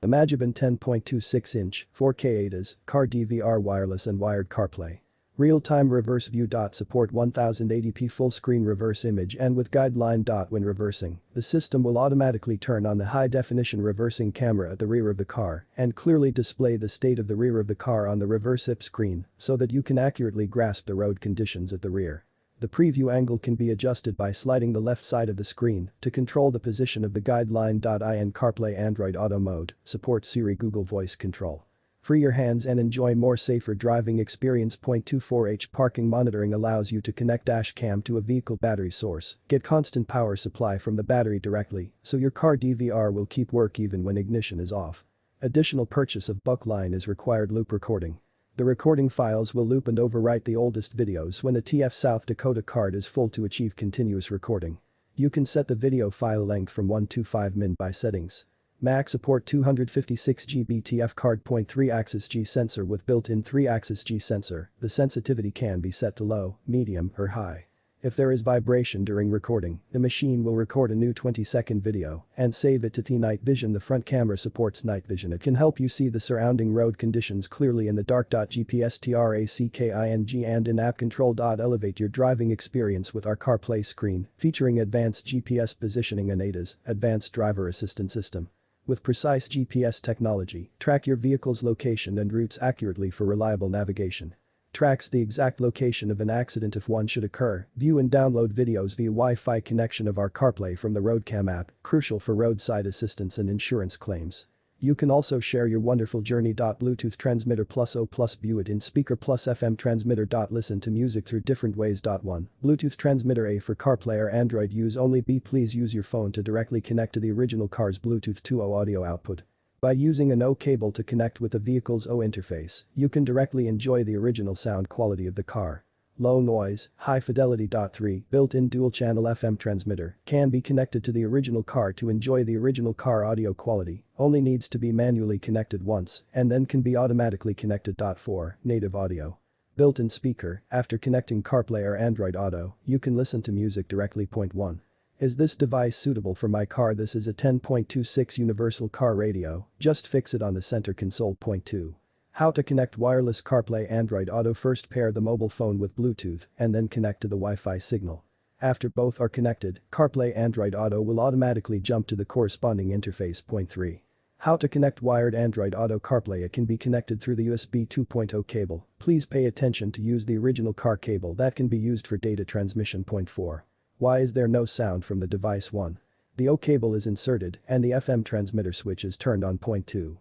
Imagebon 10.26-inch, 4K ADAS, car DVR wireless and wired CarPlay. Real-time reverse view. Support 1080p full-screen reverse image and with guideline. When reversing, the system will automatically turn on the high-definition reversing camera at the rear of the car and clearly display the state of the rear of the car on the reverse IP screen so that you can accurately grasp the road conditions at the rear. The preview angle can be adjusted by sliding the left side of the screen to control the position of the guideline. In CarPlay Android Auto mode, supports Siri Google Voice control. Free your hands and enjoy more safer driving experience. 24H parking monitoring allows you to connect dash cam to a vehicle battery source, get constant power supply from the battery directly, so your car DVR will keep work even when ignition is off. Additional purchase of buck line is required. Loop recording. The recording files will loop and overwrite the oldest videos when the TF South Dakota card is full to achieve continuous recording. You can set the video file length from 1 to 5 min by settings. Mac support 256GB TF card. 3-axis G sensor with built-in 3-axis G sensor, the sensitivity can be set to low, medium or high. If there is vibration during recording, the machine will record a new 20-second video and save it to the night vision. The front camera supports night vision. It can help you see the surrounding road conditions clearly in the dark. GPS tracking and in-app control. Elevate your driving experience with our CarPlay screen, featuring advanced GPS positioning and ADAS, advanced driver assistance system. With precise GPS technology, track your vehicle's location and routes accurately for reliable navigation. Tracks the exact location of an accident if one should occur. View and download videos via Wi-Fi connection of our CarPlay from the RoadCam app, crucial for roadside assistance and insurance claims. You can also share your wonderful journey. Bluetooth transmitter plus O plus view it in speaker plus FM transmitter. Listen to music through different ways. 1. Bluetooth transmitter. A for CarPlay or Android use only. B. Please use your phone to directly connect to the original car's Bluetooth 2.0 audio output. By using an O cable to connect with the vehicle's O interface, you can directly enjoy the original sound quality of the car. Low noise, high fidelity. 3. Built-in dual-channel FM transmitter can be connected to the original car to enjoy the original car audio quality, only needs to be manually connected once and then can be automatically connected. 4. Native audio. Built-in speaker, after connecting CarPlay or Android Auto, you can listen to music directly. 1. Is this device suitable for my car? This is a 10.26 universal car radio, just fix it on the center console. 2. How to connect wireless CarPlay Android Auto. First pair the mobile phone with Bluetooth and then connect to the Wi-Fi signal. After both are connected, CarPlay Android Auto will automatically jump to the corresponding interface. 3. How to connect wired Android Auto CarPlay. It can be connected through the USB 2.0 cable. Please pay attention to use the original car cable that can be used for data transmission. 4. Why is there no sound from the device? 1. The O cable is inserted and the FM transmitter switch is turned on. 2.